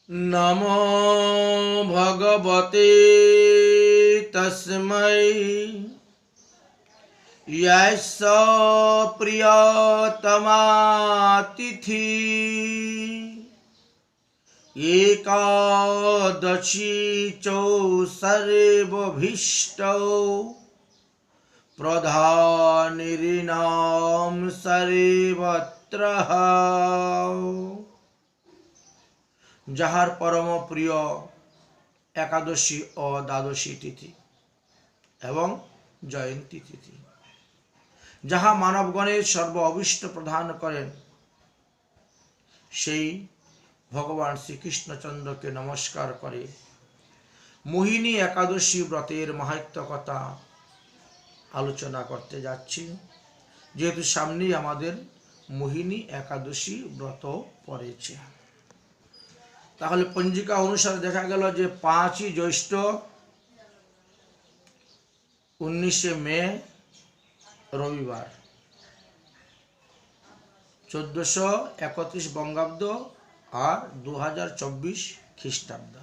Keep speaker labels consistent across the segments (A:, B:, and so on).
A: नमो भगवते तस्मै यस्य प्रियतमातिथि एकादशी चौ सर्वभीष्टौ प्रधानिरीणां सर्वत्रः যাহার পরম প্রিয় একাদশী ও দ্বাদশী তিথি এবং জয়ন্তী তিথি, যাহা মানবগণের সর্ব অভীষ্ট প্রদান করেন, সেই ভগবান শ্রীকৃষ্ণচন্দ্রকে নমস্কার করে মোহিনী একাদশী ব্রতের মাহাত্ম্য কথা আলোচনা করতে যাচ্ছি। যেহেতু সামনেই আমাদের মোহিনী একাদশী ব্রত পড়েছে, তাহলে পঞ্জিকা অনুসারে দেখা গেল যে 5ই জ্যৈষ্ঠ 19শে মে রবিবার, 1431 বঙ্গাব্দ আর 2024 খ্রিস্টাব্দ,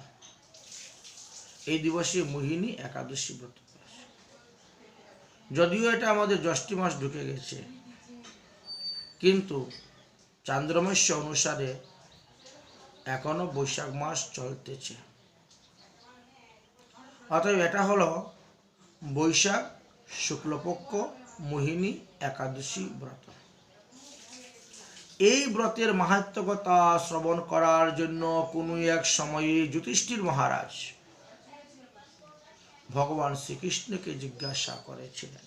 A: এই দিবসে মোহিনী একাদশী ব্রত। যদিও এটা আমাদের জ্যৈষ্ঠী মাস ঢুকে গেছে, কিন্তু চান্দ্রমাস্য অনুসারে এখনো বৈশাখ মাস চলতেছে। অতএব এটা হলো বৈশাখ শুক্লপক্ষ মোহিনী একাদশী ব্রত। এই ব্রতের মাহাত্ম্য কথা শ্রবণ করার জন্য কোনো এক সময়ে যুধিষ্ঠির মহারাজ ভগবান শ্রীকৃষ্ণকে জিজ্ঞাসা করেছিলেন,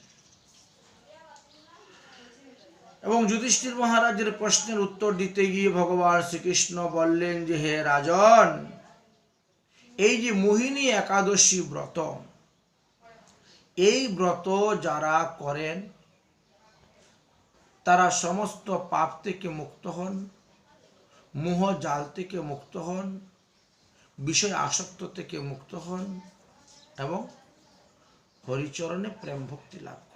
A: এবং যুধিষ্ঠির মহারাজের প্রশ্নের উত্তর দিতে গিয়ে ভগবান শ্রীকৃষ্ণ বললেন যে, হে রাজন, এই যে মোহিনী একাদশী ব্রত, এই ব্রত যারা করেন তারা সমস্ত পাপ থেকে মুক্ত হন, মোহ জাল থেকে মুক্ত হন, বিষয় আসক্ত থেকে মুক্ত হন এবং হরিচরণে প্রেম ভক্তি লাভ করেন।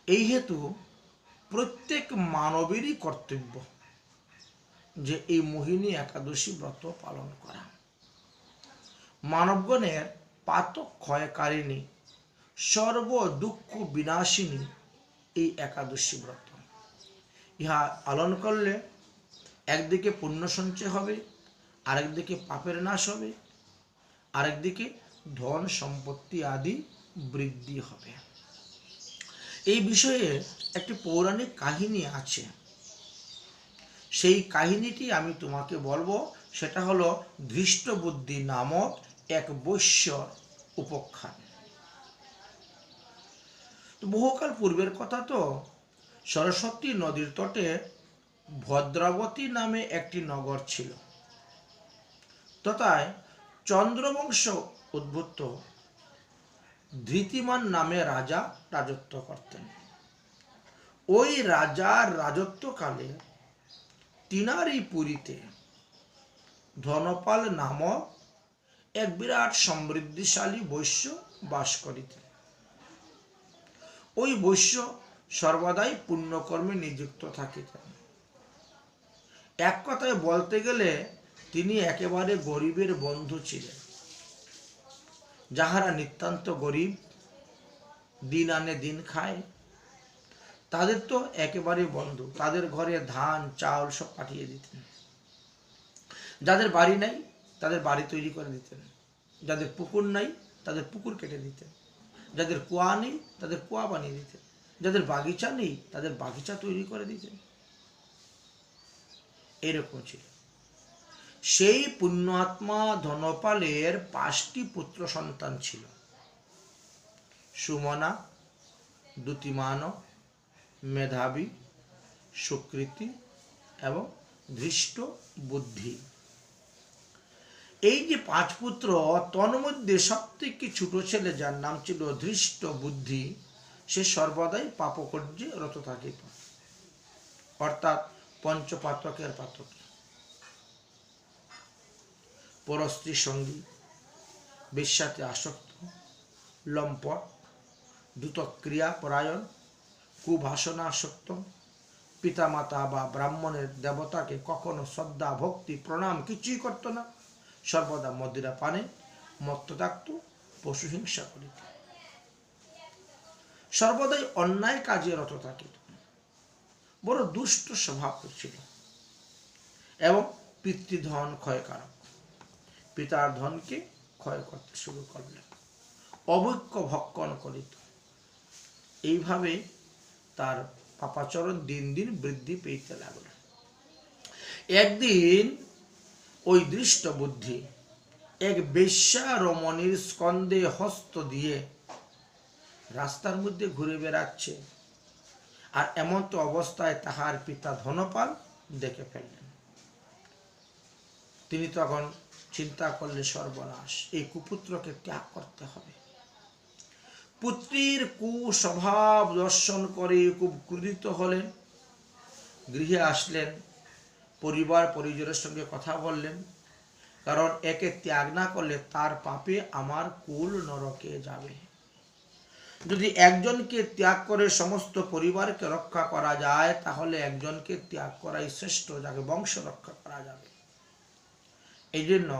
A: এই হেতু প্রত্যেক মানবেরই কর্তব্য যে এই মোহিনী একাদশী ব্রত পালন করা। মানবগণের পাতক ক্ষয়কারিণী, সর্ব দুঃখ বিনাশিনী এই একাদশী ব্রত। ইহা পালন করলে একদিকে পুণ্য সঞ্চয় হবে, আরেকদিকে পাপের নাশ হবে, আরেকদিকে ধন সম্পত্তি আদি বৃদ্ধি হবে। এই বিষয়ে একটি পৌরাণিক কাহিনী আছে, সেই কাহিনীটি আমি তোমাকে বলবো। সেটা হলো ধৃষ্টবুদ্ধি নামক এক বৈশ্যর উপাখ্যান। তো বহুকাল পূর্বের কথা, তো সরস্বতী নদীর তটে ভদ্রাবতী নামে একটি নগর ছিল। তথায় চন্দ্রবংশ উদ্ভূত ধৃতিমান নামে রাজা রাজত্ব করতেন। ওই রাজার রাজত্বকালে তিনারি পুরীতে ধনপাল নামক এক বিরাট সমৃদ্ধিশালী বৈশ্য বাস করিতেন। ওই বৈশ্য সর্বদাই পুণ্যকর্মে নিযুক্ত থাকিতেন। এক কথায় বলতে গেলে তিনি একেবারে গরিবের বন্ধু ছিলেন। যাহারা নিতান্ত গরিব, দিন আনে দিন খায়, তাদের তো একেবারে বন্ধু, তাদের ঘরে ধান চাউল সব পাঠিয়ে দিতেন। যাদের বাড়ি নাই তাদের বাড়ি তৈরি করে দিতেন, যাদের পুকুর নাই তাদের পুকুর কেটে দিতেন, যাদের কুয়া নেই তাদের কুয়া বানিয়ে দিতেন, যাদের বাগিচা নেই তাদের বাগিচা তৈরি করে দিতেন। এরকম ছিল। সেই পুণ্যাত্মা ধনপালের 5টি পুত্র সন্তান ছিল: সুমনা, দ্যুতিমান, মেধাবী, সুকৃতি এবং ধৃষ্ট বুদ্ধি। এই যে 5 পুত্র, তন্মধ্যে সবথেকে ছোট ছেলে, যার নাম ছিল ধৃষ্ট বুদ্ধি, সে সর্বদাই পাপকার্যে রত থাকিত, অর্থাৎ পঞ্চপাতকের পাতক। পরস্ত্রী সঙ্গী, বেশ্যাতে আসক্ত, লম্পট, দ্রুতক্রিয়া পরায়ণ, কুভাষণাসক্ত, পিতামাতা বা ব্রাহ্মণের দেবতাকে কখনো শ্রদ্ধা ভক্তি প্রণাম কিছুই করত না, সর্বদা মদিরা পানে মত্ত থাকত, পশু হিংসা করিত, সর্বদাই অন্যায় কাজে রত থাকিত, বড় দুষ্ট স্বভাব ছিল এবং পিতৃধন ক্ষয়কারক, পিতার ধনকে ক্ষয় করতে শুরু করলেন, অবৈক্য ভক্ষণ করিত। এইভাবে তার পাপাচরণ দিন দিন বৃদ্ধি পেতে লাগল। একদিন ওই দৃষ্ট বুদ্ধি এক বেশ্যা রমণীর স্কন্ধে হস্ত দিয়ে রাস্তার মধ্যে ঘুরে বেড়াচ্ছে, আর এমন তো অবস্থায় তাহার পিতা ধনপাল দেখে ফেললেন। তিনি তখন চিন্তা করলে, সর্বনাশ, এই কুপুত্রকে ত্যাগ করতে হবে। পুত্রীর কুস্বভাব দর্শন করে খুব ক্রোধিত হলেন, গৃহে আসলেন, পরিবার পরিজনের সঙ্গে কথা বললেন, কারণ একে ত্যাগ না করলে তার পাপে আমার কুল নরকে যাবে। যদি একজনকে ত্যাগ করে সমস্ত পরিবারকে রক্ষা করা যায়, তাহলে একজনকে ত্যাগ করাই শ্রেষ্ঠ, যাকে বংশ রক্ষা করা যাবে। এই জন্য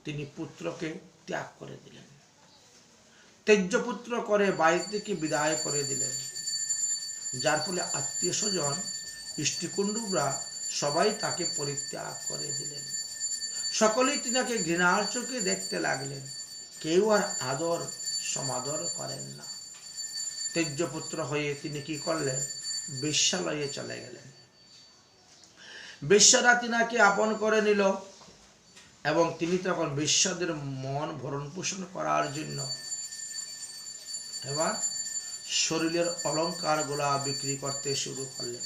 A: তিনি পুত্রকে ত্যাগ করে দিলেন, ত্যাজ্যপুত্র করে বাড়ি থেকে বিদায় করে দিলেন, যার ফলে আত্মীয় স্বজন ইষ্টিকুণ্ডুবরা সবাই তাকে পরিত্যাগ করে দিলেন। সকলেই তিনাকে ঘৃণার চোখে দেখতে লাগলেন, কেউ আর আদর সমাদর করেন না। ত্যাজ্যপুত্র হয়ে তিনি কি করলেন, বেশ্যালয়ে চলে গেলেন। বেশ্যারা তিনাকে আপন করে নিল এবং তিনি তখন বেশ্যাদের মন ভরণ পোষণ করার জন্য এবার শরীরের অলংকার গুলা বিক্রি করতে শুরু করলেন।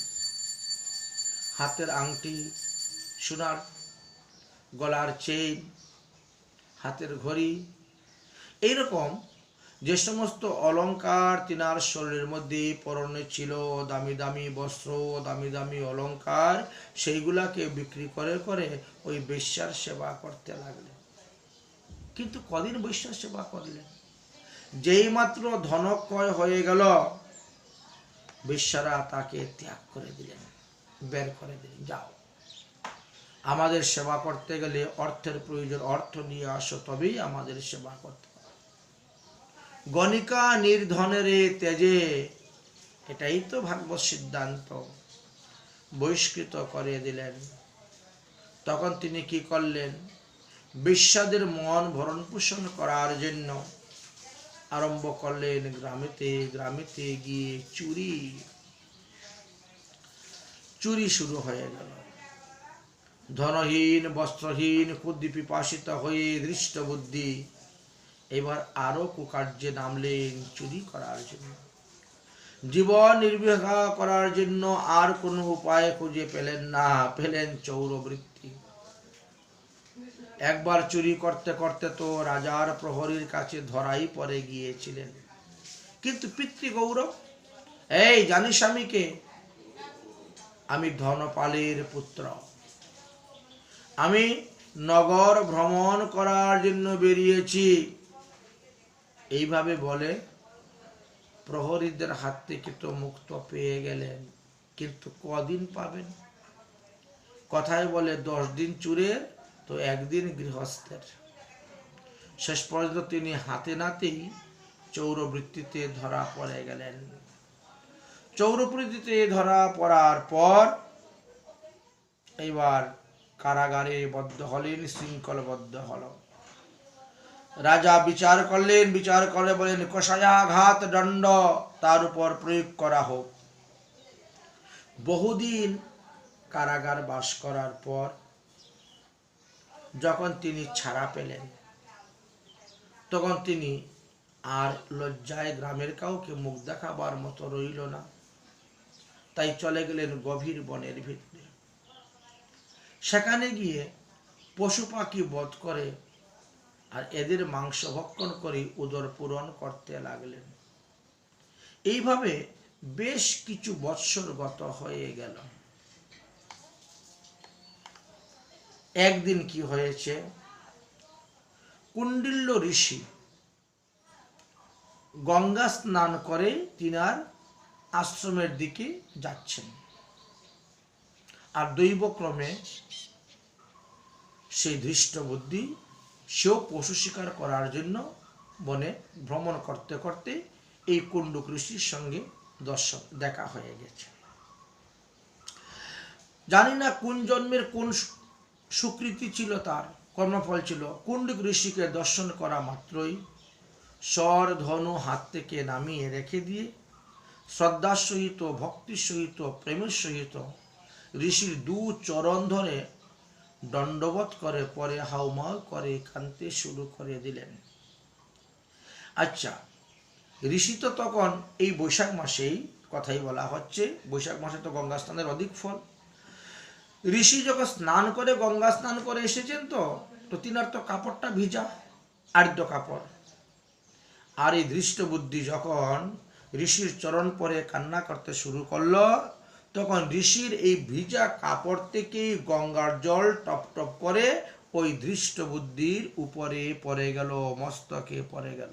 A: হাতের আংটি, সোনার গলার চেইন, হাতের ঘড়ি, এইরকম যে সমস্ত অলংকার তিনার শরীরের মধ্যে পরনে ছিল, দামি দামি বস্ত্র, দামি দামি অলংকার, সেইগুলাকে বিক্রি করে করে ওই বেশ্যার সেবা করতে লাগলেন। কিন্তু কদিন বেশ্যার সেবা করলেন, যেই মাত্র ধনক্ষয় হয়ে গেল, বেশ্যারা তাকে ত্যাগ করে দিলেন, বের করে দিলেন, যাও, আমাদের সেবা করতে গেলে অর্থের প্রয়োজন, অর্থ নিয়ে আসো, তবেই আমাদের সেবা করতে হবে। গণিকা নির্ধনের তেজে, এটাই তো ভাগবত সিদ্ধান্ত, বহিষ্কৃত করে দিলেন। তখন তিনি কি করলেন, বেশ্যাদের মন ভরণ পোষণ করার জন্য আরম্ভ করলেন গ্রামেতে গ্রামেতে গিয়ে চুরি শুরু হয়ে গেল। ধনহীন বস্ত্রহীন ক্ষুদ্র পিপাসিত হয়ে দৃষ্ট বুদ্ধি এবার আরো কুকার্যে নামলেন, চুরি করার জন্য, জীবন নির্বাহ করার জন্য আর কোনো উপায় খুঁজে পেলেন না, পেলেন চৌরবৃত্তি। একবার চুরি করতে করতে তো রাজার প্রহরীর কাছে ধরাই পড়ে গিয়েছিলেন। কিন্তু পিতৃগৌরব, এই জানিস আমি কে? আমি ধনপালের পুত্র, আমি নগর ভ্রমণ করার জন্য বেরিয়েছি, এইভাবে বলে প্রহরীদের হাত থেকে তো মুক্ত পেয়ে গেলেন। কিন্তু কদিন পাবেন? কথায় বলে 10 দিন চুরের তো 1 দিন গৃহস্থের। শেষ পর্যন্ত তিনি হাতে নাতেই চৌরবৃত্তিতে ধরা পড়ে গেলেন। চৌরবৃত্তিতে ধরা পড়ার পর এবার কারাগারে বদ্ধ হলেন, শৃঙ্খলবদ্ধ হল। রাজা বিচার করলেন, বিচার করে বলেন, কষায়াঘাত দণ্ড তার উপর প্রয়োগ করা হোক। বহুদিন কারাগার বাস করার পর যখন তিনি ছাড়া পেলেন, তখন তিনি আর লজ্জায় গ্রামের কাউকে মুখ দেখাবার মতো রইল না। তাই চলে গেলেন গভীর বনের ভিতরে। সেখানে গিয়ে পশু পাখি বধ করে আর এদের মাংস ভক্ষণ করে উদর পূরণ করতে লাগলেন। এইভাবে বেশ কিছু বৎসর গত হয়ে গেল। একদিন কি হয়েছে, কুণ্ডিল্য ঋষি গঙ্গা স্নান করে তিনার আশ্রমের দিকে যাচ্ছেন। আর দৈবক্রমে সেই ধৃষ্ট বুদ্ধি সেও পশু শিকার করার জন্য বনে ভ্রমণ করতে করতে এই কুণ্ডুক ঋষির সঙ্গে দর্শন দেখা হয়ে গেছে। জানি না কোন জন্মের কোন সুকৃতি ছিল, তার কর্মফল ছিল। কুণ্ডুক ঋষিকে দর্শন করা মাত্রই স্বর ধনু হাত থেকে নামিয়ে রেখে দিয়ে শ্রদ্ধার সহিত, ভক্তির সহিত, প্রেমের সহিত ঋষির দু চরণ ধরে দণ্ডবোধ করে পরে হাউমাউ করে কাঁদতে শুরু করে দিলেন। আচ্ছা, ঋষি তো তখন এই বৈশাখ মাসেই কথাই বলা হচ্ছে, বৈশাখ মাসে তো গঙ্গা স্নানের অধিক ফল। ঋষি যখন স্নান করে গঙ্গা স্নান করে এসেছেন তো তিনার তো কাপড়টা ভিজা, আর্দ্র কাপড়। আর এই দৃষ্ট বুদ্ধি যখন ঋষির চরণ পরে কান্না করতে শুরু করলো, তখন ঋষির এই ভিজা কাপড় থেকেই গঙ্গার জল টপ টপ করে ওই দৃষ্ট বুদ্ধির উপরে পড়ে গেল, মস্তকে পড়ে গেল।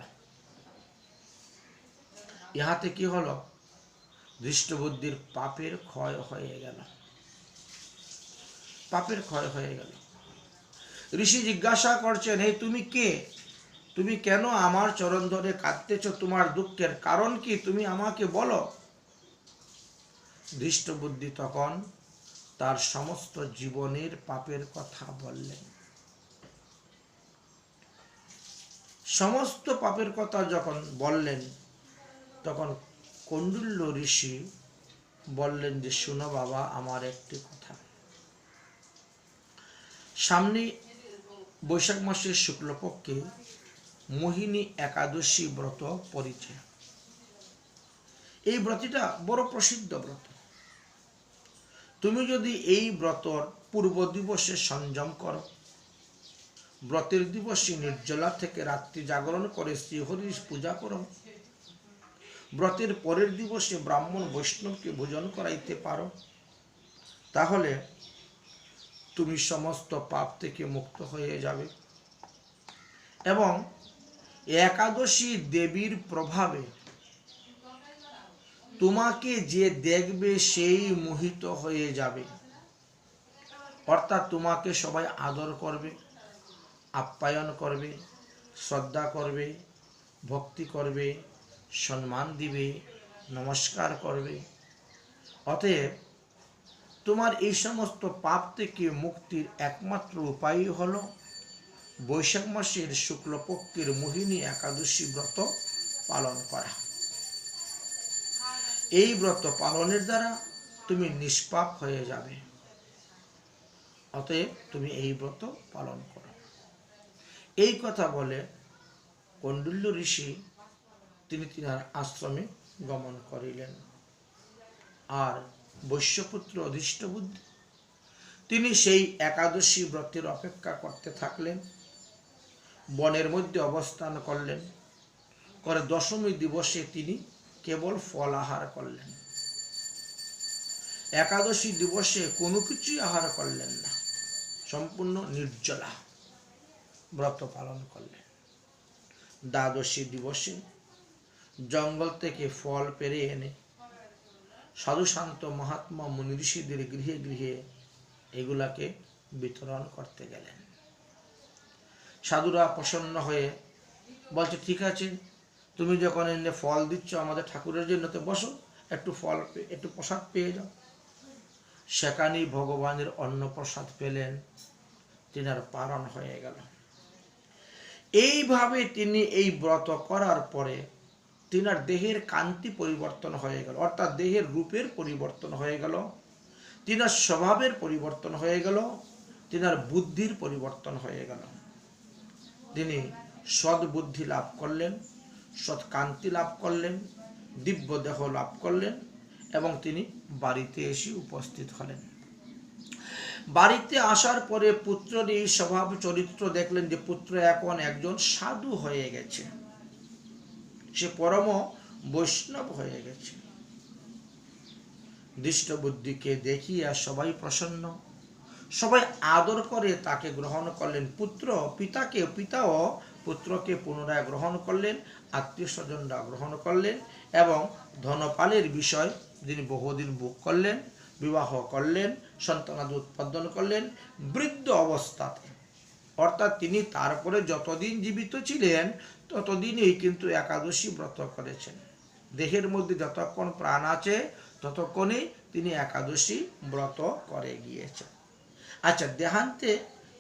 A: ইহাতে কি হলো? দৃষ্ট বুদ্ধির পাপের ক্ষয় হয়ে গেল, পাপের ক্ষয় হয়ে গেল। ঋষি জিজ্ঞাসা করছেন, হে তুমি কে? তুমি কেন আমার চরণ ধরে কাঁদতেছ? তোমার দুঃখের কারণ কি? তুমি আমাকে বলো। দৃষ্ট বুদ্ধি তখন তার সমস্ত জীবনের পাপের কথা বললেন। সমস্ত পাপের কথা যখন বললেন, তখন কৌন্ডিল্য ঋষি বললেন যে, শুনো বাবা, আমার একটি কথা। সামনে বৈশাখ মাসের শুক্লপক্ষে মোহিনী একাদশী ব্রত পড়েছে। এই ব্রতটা বড় প্রসিদ্ধ ব্রত। তুমি যদি এই ব্রতর পূর্ব দিবসে সংযম করো, ব্রতের দিবসে নির্জলা থেকে রাত্রি জাগরণ করে শ্রীহরির পূজা করো, ব্রতের পরের দিবসে ব্রাহ্মণ বৈষ্ণবকে ভোজন করাইতে পারো, তাহলে তুমি সমস্ত পাপ থেকে মুক্ত হয়ে যাবে। এবং একাদশী দেবীর প্রভাবে তোমাকে যে দেখবে সেই মোহিত হয়ে যাবে। অর্থাৎ তোমাকে সবাই আদর করবে, আপ্যায়ন করবে, শ্রদ্ধা করবে, ভক্তি করবে, সম্মান দিবে, নমস্কার করবে। অতএব তোমার এই সমস্ত পাপ থেকে মুক্তির একমাত্র উপায় হলো বৈশাখ মাসের শুক্লপক্ষের মোহিনী একাদশী ব্রত পালন করা। এই ব্রত পালনের দ্বারা তুমি নিষ্পাপ হয়ে যাবে। অতএব তুমি এই ব্রত পালন করো। এই কথা বলে কৌন্ডিল্য ঋষি তিনি তিনার আশ্রমে গমন করিলেন। আর বৈশ্যপুত্র দৃষ্ট বুদ্ধি তিনি সেই একাদশী ব্রতের অপেক্ষা করতে থাকলেন। বনের মধ্যে অবস্থান করলেন। করে দশমী দিবসে তিনি কেবল ফল আহার করলেন। একাদশী দিবসে কোনো কিছুই আহার করলেন না, সম্পূর্ণ নির্জলা ব্রত পালন করলেন। দ্বাদশী দিবসে জঙ্গল থেকে ফল পেরে এনে সাধু শান্ত মহাত্মা মুনি ঋষিদের গৃহে গৃহে এগুলাকে বিতরণ করতে গেলেন। সাধুরা প্রসন্ন হয়ে বলছে, ঠিক আছে, তুমি যখন এনে ফল দিচ্ছ আমাদের ঠাকুরের জন্য, তো বসো, একটু ফল একটু প্রসাদ পেয়ে যাও। সেখানেই ভগবানের অন্ন প্রসাদ পেলেন, তিনার পারণ হয়ে গেল। এইভাবে তিনি এই ব্রত করার পরে তিনার দেহের কান্তি পরিবর্তন হয়ে গেল, অর্থাৎ দেহের রূপের পরিবর্তন হয়ে গেল, তিনার স্বভাবের পরিবর্তন হয়ে গেল, তিনার বুদ্ধির পরিবর্তন হয়ে গেল। তিনি সৎ বুদ্ধি লাভ করলেন, সৎ কান্তি লাভ করলেন, দিব্য দেহ লাভ করলেন এবং তিনি বাড়িতে এসে উপস্থিত হলেন। বাড়িতে আসার পরে পুত্রের এই স্বভাব চরিত্র দেখলেন যে পুত্র এখন একজন সাধু হয়ে গেছে, সে পরম বৈষ্ণব হয়ে গেছে। দৃষ্ট বুদ্ধিকে দেখিয়া সবাই প্রসন্ন, সবাই আদর করে তাকে গ্রহণ করলেন। পিতাও পুত্রকে পুনরায় গ্রহণ করলেন, আত্মীয় স্বজনরা গ্রহণ করলেন এবং ধনপালের বিষয় যিনি বহুদিন ভোগ করলেন, বিবাহ করলেন, সন্তানাদি উৎপাদন করলেন বৃদ্ধ অবস্থাতে। অর্থাৎ তিনি তারপরে যতদিন জীবিত ছিলেন ততদিনই কিন্তু একাদশী ব্রত করেছেন। দেহের মধ্যে যতক্ষণ প্রাণ আছে ততক্ষণই তিনি একাদশী ব্রত করে গিয়েছেন। আচ্ছা, দেহান্তে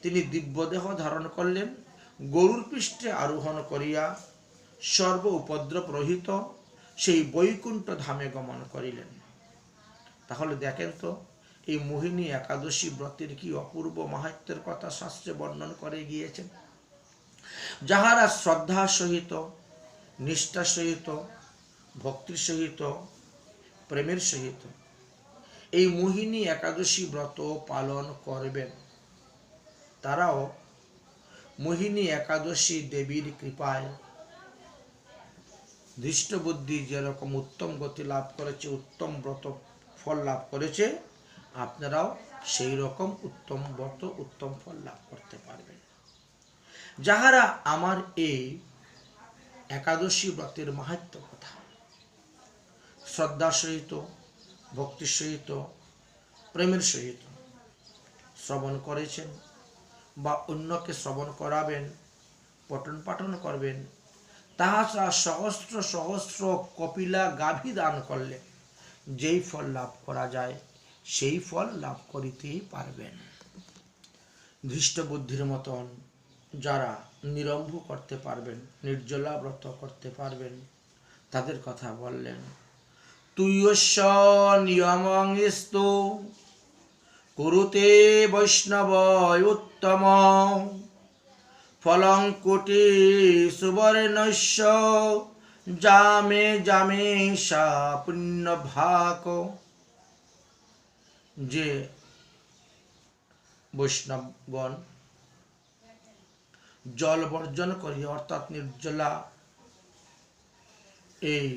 A: তিনি দিব্যদেহ ধারণ করলেন, গরুর পৃষ্ঠে আরোহণ করিয়া সর্ব উপদ্রব রহিত সেই বৈকুণ্ঠ ধামে গমন করিলেন। তাহলে দেখেন তো, এই মোহিনী একাদশী ব্রতের কি অপূর্ব মাহাত্ম্যের কথা শাস্ত্রে বর্ণন করে গিয়েছেন। যাহারা শ্রদ্ধার সহিত, নিষ্ঠার সহিত, ভক্তির সহিত, প্রেমের সহিত এই মোহিনী একাদশী ব্রত পালন করবেন, তারাও মোহিনী একাদশী দেবীর কৃপায় দৃষ্টবুদ্ধি যেরকম উত্তম গতি লাভ করেছে, উত্তম ব্রত ফল লাভ করেছে, আপনারাও সেই রকম উত্তম ব্রত, উত্তম ফল লাভ করতে পারবেন। যাহারা আমার এই একাদশী ব্রতের মাহাত্ম্য কথা শ্রদ্ধার সহিত, ভক্তির সহিত, প্রেমের সহিত শ্রবণ করেছেন বা অন্যকে শ্রবণ করাবেন, পঠন পাঠন করবেন, তাহারা সহস্র সহস্র কপিলা গাভী দান করলে যেই ফল লাভ করা যায় সেই ফল লাভ করিতেই পারবেন। ধৃষ্ট বুদ্ধির মতন যারা নিরম্ভ করতে পারবেন, নির্জলা ব্রত করতে পারবেন, তাদের কথা বললেন। তুয়স্য নিয়মংস্তু কুরুতে বৈষ্ণব উত্তম ফলং কোটি সুবর্ণস্য জামে জামে সা পুণ্য ভাক। যে বৈষ্ণবগণ জল বর্জন করি, অর্থাৎ নির্জলা এই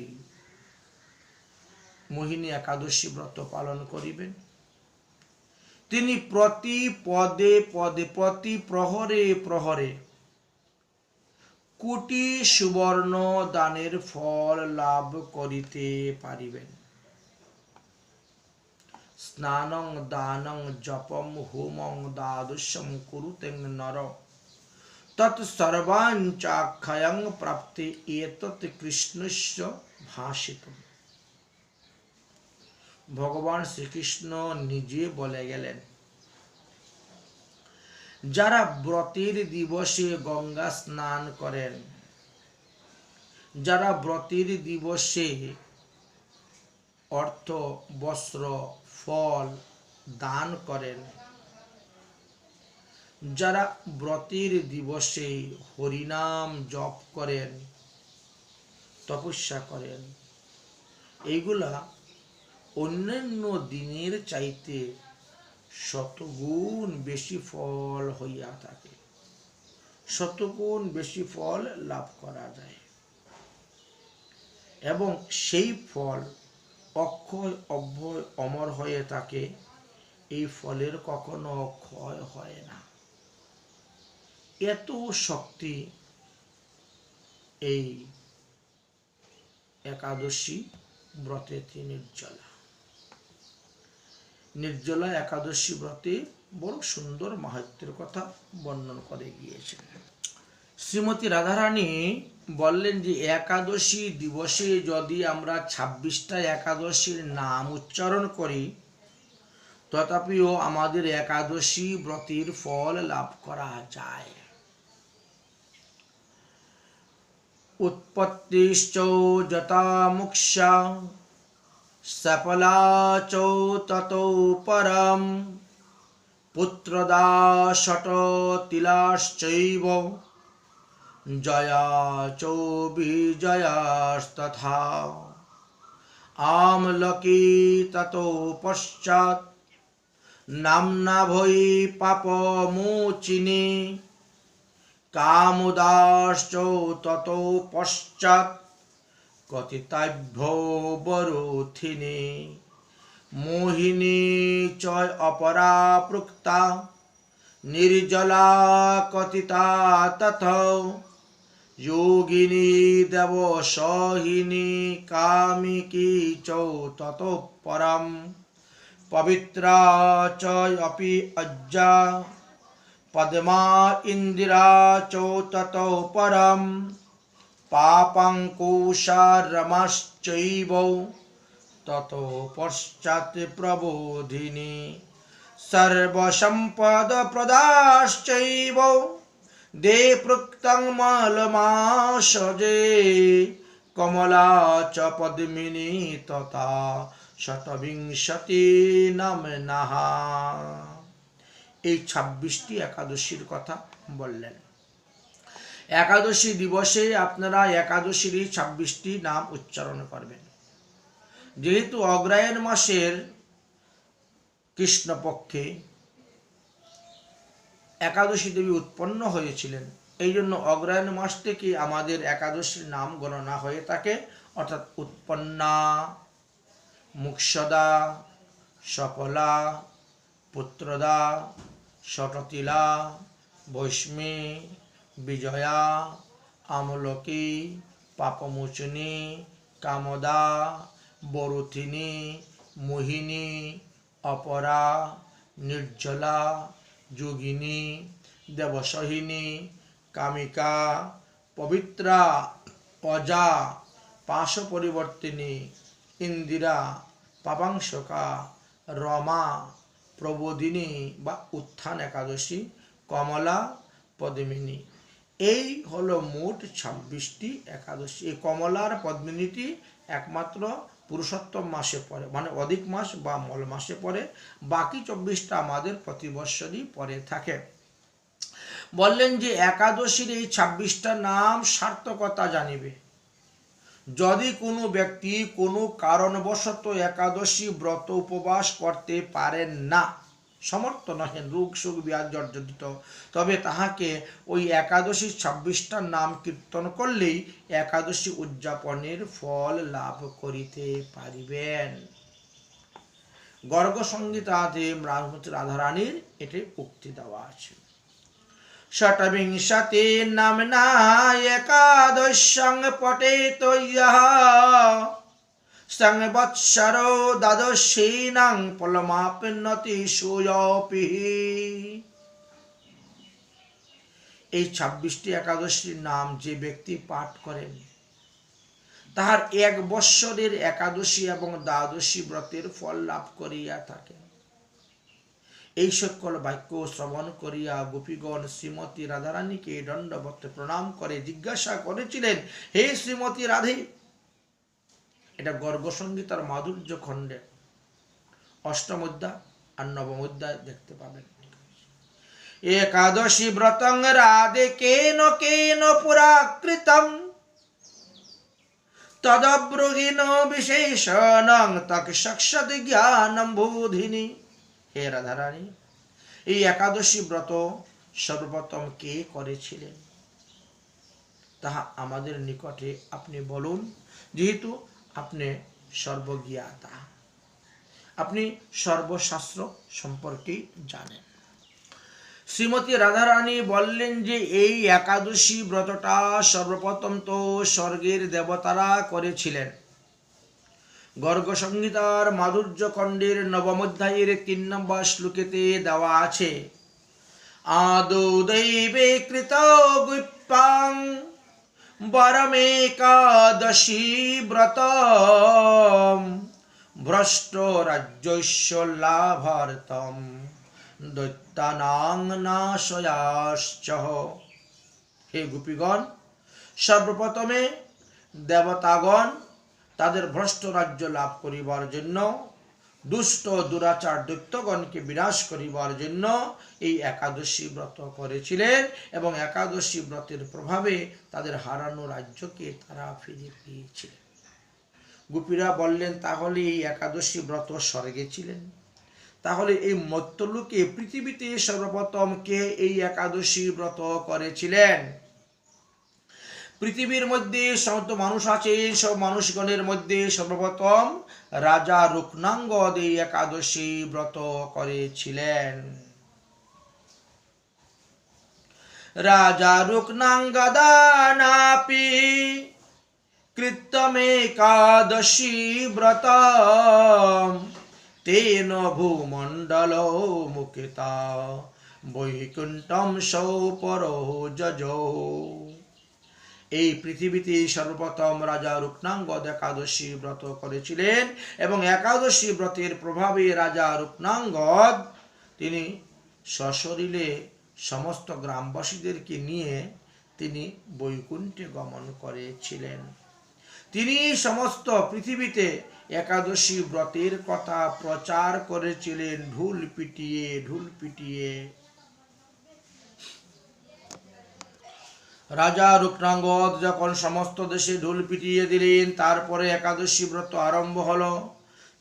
A: মোহিনী একাদশী ব্রত পালন করিবেন, তিনি প্রতি পদে পদে, প্রতি প্রহরে প্রহরে কোটি সুবর্ণ দানের ফল লাভ করিতে পারিবেন। স্নানং দানং জপম হোমং দ্বাদশম কুরুতেং নর তৎ সর্বাঞ্চাক্ষয়ং প্রাপ্তি এতৎ কৃষ্ণস্য ভাষিতম। ভগবান শ্রীকৃষ্ণ নিজে বলে গেলেন, যারা ব্রতের দিবসে গঙ্গা স্নান করেন, যারা ব্রতের দিবসে অর্থ, বস্ত্র, ফল দান করেন, যারা ব্রতের দিবসে হরিনাম জপ করেন, তপস্যা করেন, এইগুলা অন্যান্য দিনের চাইতে শতগুণ বেশি ফল হইয়া থাকে, শতগুণ বেশি ফল লাভ করা যায় এবং সেই ফল অক্ষয় অভয় অমর হয়ে থাকে। এই ফলের কখনো ক্ষয় হয় না। এত শক্তি এই একাদশী ব্রতেতে নির্জলা একাদশী ব্রতে বড় সুন্দর মাহাত্ম্যের কথা বর্ণন করে গিয়েছেন। শ্রীমতী রাধারানী বললেন যে একাদশী দিবসে যদি আমরা 26টা একাদশীর নাম উচ্চারণ করি, তথাপিও আমাদের একাদশী ব্রতের ফল লাভ করা যায়। উৎপত্তিশ্চ যথা মুক্ষা সফলা চ ততো পরম পুত্রদাশট তিলাশ্চৈব জয়া চ বিজয়াস্তথা আমলকি ততো পশ্চাৎ নাম্না ভৈ পাপমোচিনী কামোদাশ্চ ততো পশ্চাৎ কথিতাভ্যো বরুথিনী মোহিনী চ অপরা প্রুক্তা নির্জলা কথিতা তথা যোগিনী দেবসহিনী কামিকী চ ততো পরম पवित्रा च अपि अज्जा पद्मा इंदिरा च ततो परम पापंकुशारमश्चैव ततो पश्चात् प्रबोधिनी सर्वसम्पदप्रदाश्चैव दे पृक्तं मलमाशजे कमला च पद्मिनी तथा शतविंशति नामनः। এই 26টি একাদশীর কথা বললেন। একাদশী দিবসে আপনারা একাদশীর এই 26টি নাম উচ্চারণ করবেন। যেহেতু অগ্রহায়ণ মাসের কৃষ্ণপক্ষে একাদশী দেবী উৎপন্ন হয়েছিলেন, এই জন্য অগ্রহায়ণ মাস থেকে আমাদের একাদশীর নাম গণনা হয়ে থাকে, অর্থাৎ উৎপন্না, মুক্ষদা, সকলা, পুত্রদা, শততিলা, বৈষ্ণী, বিজয়া, আমলকি, পাপমোচনী, কামদা, বরুথিনী, মোহিনী, অপরা, নির্জলা, যোগিনী, দেবসহিনী, কামিকা, পবিত্রা, অজা, পাশ পরিবর্তিনী, ইন্দিরা, পাপাংশকা, রমা, প্রবোধিনী বা উত্থান একাদশী, কমলা, পদ্মিনী। এই হলো মোট 26টি একাদশী। এই কমলার পদ্মিনীটি একমাত্র পুরুষোত্তম মাসে পড়ে, মানে অধিক মাস বা মল মাসে পড়ে। বাকি 24টা আমাদের প্রতি বৎসরই পড়ে থাকে। বললেন যে একাদশীর এই 26টা নাম সার্থকতা জানিবে। যদি কোনো ব্যক্তি কোনো কারণবশত একাদশী ব্রত উপবাস করতে পারেন না, সমর্থ নহেন, রোগ শোক ব্যাধি জর্জরিত, তবে তাহাকে ওই একাদশীর 26টা নাম কীর্তন করলেই একাদশী উদযাপনের ফল লাভ করিতে পারিবেন। গর্গ সংহিতাতে রাধারানীর এটি উক্তি দেওয়া আছে। ষটবিংশতি নামনা একাদশং পঠেত ইয়ঃ সংবৎসরো দ্বাদশীনাং ফলমাপ্নোতি সুয়োপি। এই 26টি একাদশীর নাম যে ব্যক্তি পাঠ করেন, তাহার 1 বৎসরের একাদশী এবং দ্বাদশী ব্রতের ফল লাভ করিয়া থাকেন। এই সকল বাক্য শ্রবণ করিয়া গোপীগণ শ্রীমতী রাধারানীকে দণ্ডবত প্রণাম করে জিজ্ঞাসা করেছিলেন, হে শ্রীমতী রাধে, এটা গর্গ সংহিতার মাধুর্য খণ্ডে 8ম অধ্যায় আর 9ম অধ্যায় দেখতে পাবেন। একাদশী ব্রতং রাধে কেন কেন পুরাকৃতম তদব্রুহিণ বিশেষণং তৎসৎ জ্ঞানম বোধিনী। হে রাধারানী, এই একাদশী ব্রত সর্বপ্রথম কে করেছিলেন তাহা আমাদের নিকটে আপনি বলুন, যেহেতু আপনি সর্বজ্ঞাতা, আপনি সর্বশাস্ত্র সম্পর্কেই জানেন। শ্রীমতী রাধারানী বললেন যে এই একাদশী ব্রতটা সর্বপ্রথম তো স্বর্গের দেবতারা করেছিলেন। গর্গ সংহিতার মাধুর্য খণ্ডের 9ম অধ্যায়ের 3 নম্বর শ্লোকেতে দেওয়া আছে, আদৌ দৈবে কৃত গুপ্পাং বরমেকাদশী ব্রত ভ্রষ্ট রাজ্যস্য লাভার্থম দৈত্যানাং নাশয়াশ্চ। হে গোপীগণ, সর্বপ্রথমে দেবতাগণ তাদের ভ্রষ্ট রাজ্য লাভ করিবার জন্য, দুষ্ট দুরাচার দৈত্যগণকে বিনাশ করিবার জন্য এই একাদশী ব্রত করেছিলেন, এবং একাদশী ব্রতের প্রভাবে তাদের হারানো রাজ্যকে তারা ফিরে পেয়েছিলেন। গোপীরা বললেন, তাহলে এই একাদশী ব্রত স্বর্গে ছিলেন, তাহলে এই মর্ত্যলোকে পৃথিবীতে সর্বপ্রথম কে এই একাদশী ব্রত করেছিলেন? পৃথিবীর মধ্যে সমস্ত মানুষ আছে, সব মানুষগণের মধ্যে সর্বপ্রথম রাজা রুক্নাঙ্গদ এই একাদশী ব্রত করেছিলেন। রাজা রুক্নাঙ্গদানাপি কৃতমেকাদশী ব্রত তেন ভূমণ্ডল মুখিতা বৈকুণ্ঠম সৌপরো যজো। এই পৃথিবীতে সর্বপ্রথম রাজা রূপনাঙ্গদ একাদশী ব্রত করেছিলেন এবং একাদশী ব্রতের প্রভাবে রাজা রূপনাঙ্গদ তিনি সশরীরে সমস্ত গ্রামবাসীদেরকে নিয়ে তিনি বৈকুণ্ঠে গমন করেছিলেন। তিনি সমস্ত পৃথিবীতে একাদশী ব্রতের কথা প্রচার করেছিলেন ঢুল পিটিয়ে ঢুল পিটিয়ে। রাজা রূপনাঙ্গদ যখন সমস্ত দেশে ঢুল পিটিয়ে দিলেন, তারপরে একাদশী ব্রত আরম্ভ হলো।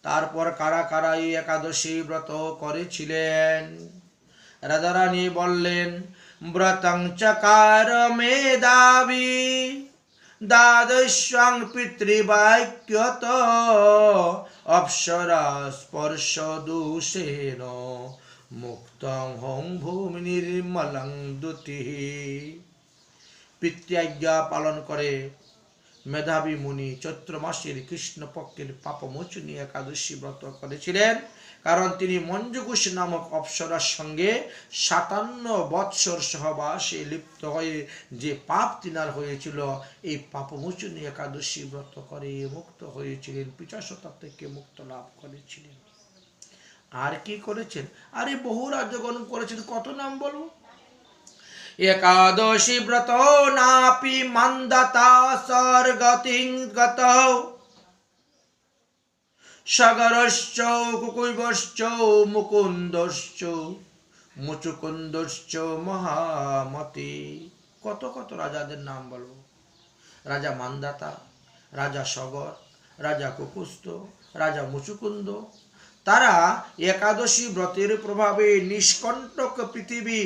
A: তারপর কারা কারা এই একাদশী ব্রত করেছিলেন? রাজারানী বললেন, ব্রতং চকার মেধাবী দ্বাদশাং পিতৃবাক্যত অপ্সরা স্পর্শ দূষেন মুক্তং হোম ভূমি নির্মলং দুতি। পিতৃআজ্ঞা পালন করে মেধাবী মুনি চৈত্র মাসের কৃষ্ণপক্ষের পাপমোচনী একাদশী ব্রত করেছিলেন, কারণ তিনি মঞ্জুকুশ নামক অপ্সরার সঙ্গে 57 বৎসর সহবাসে লিপ্ত হয়ে যে পাপ তিনার হয়েছিল, এই পাপমোচনী একাদশী ব্রত করে মুক্ত হয়েছিলেন, পিশাচতা থেকে মুক্ত লাভ করেছিলেন। আর কি করেছেন? আরে বহু রাজগণ করেছেন, কত নাম বলবো। একাদশী ব্রত নাপি মান্দাতা স্বর্গতিং গত সাগরশ্চ কুকুবশ্চ মুকুন্দশ্চ মুচুকুন্দশ্চ মহামতি। কত কত রাজাদের নাম বলবো। রাজা মান্দাতা, রাজা সগর, রাজা কুকুস্থ, রাজা মুচুকুন্দ, তারা একাদশী ব্রতের প্রভাবে নিষ্কণ্টক পৃথিবী,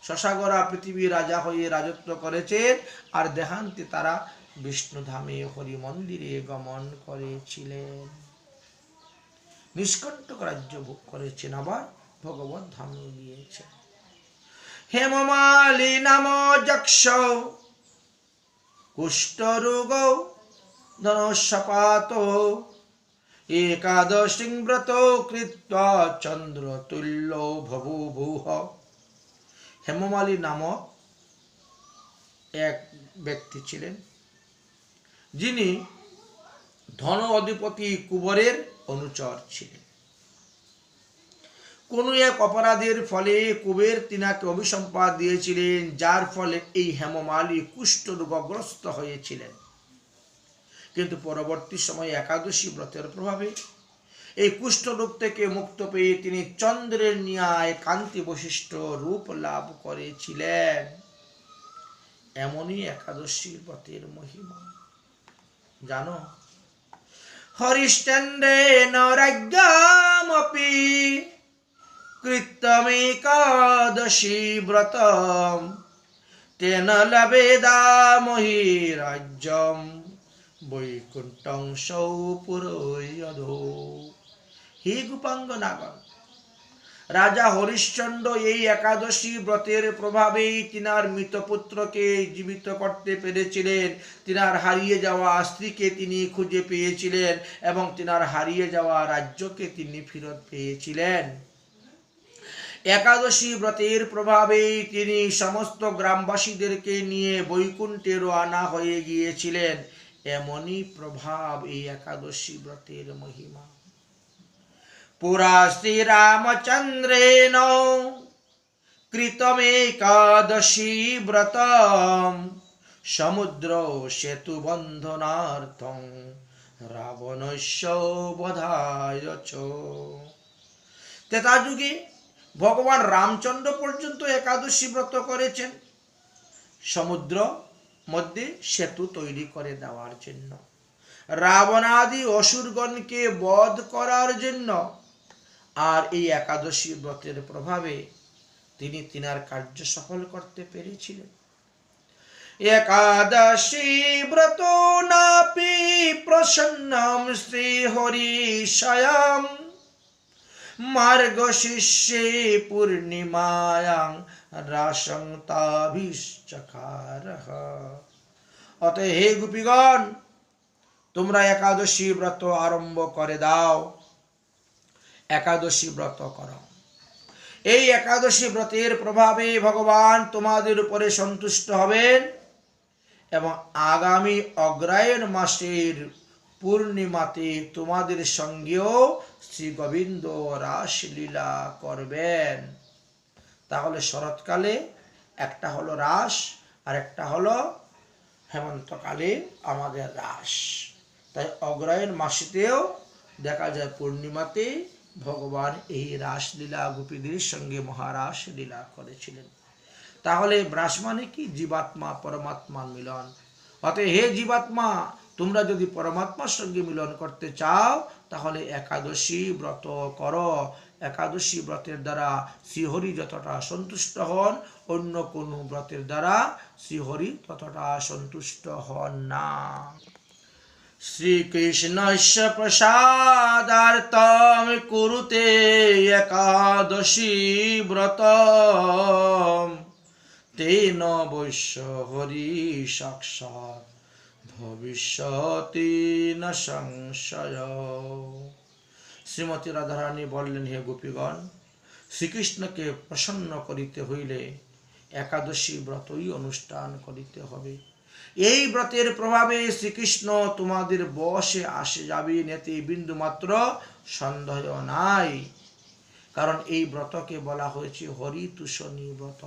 A: শশাগরা পৃথিবী রাজা হয়ে রাজত্ব করেছেন। আর দেহান্তে তারা বিষ্ণুধামে হরি মন্দিরে গমন করেছিলেন, নিষ্কণ্টক রাজ্য ভোগ করেছেন, আবার ভগবত ধামে গিয়েছেন। হেমমালী নাম যক্ষ কুষ্ঠরোগ ধনুষ্যপাত একাদশী ব্রত কৃত্বা চন্দ্র তুল্য ভবুভূহ। হেমমালী নামক এক ব্যক্তি ছিলেন, যিনি ধন অধিপতি কুবেরের অনুচর ছিলেন। কোন এক অপরাধের ফলে কুবের তিনাকে অভিসম্পাদ দিয়েছিলেন, যার ফলে এই হেমমালী কুষ্ঠরোগগ্রস্ত হয়েছিলেন। কিন্তু পরবর্তী সময়ে একাদশী ব্রতের প্রভাবে এই কুষ্ঠরোগ থেকে মুক্ত পেয়ে তিনি চন্দ্রের ন্যায় কান্তি বৈশিষ্ট্য রূপ লাভ করেছিলেন। এমনই একাদশী ব্রতের মহিমা জানো। হরিশ্চন্দ্রেণ রাজ্ঞামপি কৃত্যমেকাদশী ব্রতম তেন লবেদামহি রাজ্যম বৈকুণ্ঠং সৌপুরয়ধো। হে গোপাঙ্গনাগণ, রাজা হরিশ্চন্দ্র এই একাদশী ব্রতের প্রভাবেই তিনার মৃত পুত্রকে জীবিত করতে পেরেছিলেন। তিনার হারিয়ে যাওয়া স্ত্রীকে তিনি খুঁজে পেয়েছিলেন এবং তিনার হারিয়ে যাওয়া রাজ্যকে তিনি ফেরত পেয়েছিলেন। একাদশী ব্রতের প্রভাবেই তিনি সমস্ত গ্রামবাসীদেরকে নিয়ে বৈকুণ্ঠে রওনা হয়ে গিয়েছিলেন। এমনই প্রভাব এই একাদশী ব্রতের মহিমা। পুরা শ্রীরামচন্দ্রেণ কৃতমেকাদশী ব্রতম সমুদ্র সেতু বন্ধনার্থং রাবণস্য বধায় চ। ত্রেতা যুগে ভগবান রামচন্দ্র পর্যন্ত একাদশী ব্রত করেছেন সমুদ্র মধ্যে সেতু তৈরি করে দেওয়ার জন্য, রাবণাদি অসুরগণকে বধ করার জন্য। আর এই একাদশী ব্রতের প্রভাবে তিনি তিনার কার্য সফল করতে পেরেছিলেন। একাদশী ব্রত নাপি প্রসন্নম শ্রী হরিশয়ম মার্গশিষ্যে পূর্ণিমায়াং রাসং তাভিশ্চকারঃ। অতএব হে গোপীগণ, তোমরা একাদশী ব্রত আরম্ভ করে দাও। একাদশী ব্রত করো। এই একাদশী ব্রতের প্রভাবে ভগবান তোমাদের উপরে সন্তুষ্ট হবেন এবং আগামী অগ্রহায়ণ মাসের পূর্ণিমাতে তোমাদের সঙ্গেও শ্রী গোবিন্দ রাসলীলা করবেন। তাহলে শরৎকালে একটা হলো রাস আর একটা হলো হেমন্তকালে আমাদের রাস। তাই অগ্রহায়ণ মাসেতেও দেখা যায় পূর্ণিমাতে ভগবান এই রাসলীলা গোপীদের সঙ্গে মহারাস লীলা করেছিলেন। তাহলে রাস মানে কি? জীবাত্মা পরমাত্মার মিলন। অতএব হে জীবাত্মা, তোমরা যদি পরমাত্মার সঙ্গে মিলন করতে চাও তাহলে একাদশী ব্রত করো। একাদশী ব্রতের দ্বারা শ্রীহরি যতটা সন্তুষ্ট হন, অন্য কোনো ব্রতের দ্বারা শ্রীহরি ততটা সন্তুষ্ট হন না। শ্রীকৃষ্ণস্য প্রসাদার্থম কুরুতে একাদশী ব্রতম তেন বৈশ্য হরি সাক্ষাৎ ভবিষ্যতি ন সংশয়। শ্রীমতী রাধারানী বললেন, হে গোপীগণ, শ্রীকৃষ্ণকে প্রসন্ন করিতে হইলে একাদশী ব্রতই অনুষ্ঠান করিতে হবে। এই ব্রতের প্রভাবে শ্রীকৃষ্ণ তোমাদের বশে আসে যাবেন, এতে বিন্দুমাত্র সন্দেহ নাই। কারণ এই ব্রতকে বলা হয়েছে হরিতোষণী ব্রত।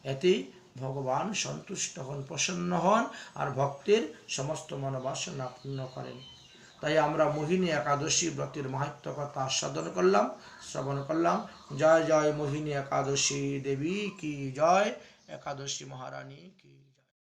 A: এতে ভগবান সন্তুষ্ট হন, প্রসন্ন হন আর ভক্তের সমস্ত মনোবাসনা পূর্ণ করেন। তাই আমরা মোহিনী একাদশী ব্রতের মাহাত্ম্য কথা শ্রবণ করলাম। জয় জয় মোহিনী একাদশী দেবী কি জয়, একাদশী মহারানী কি।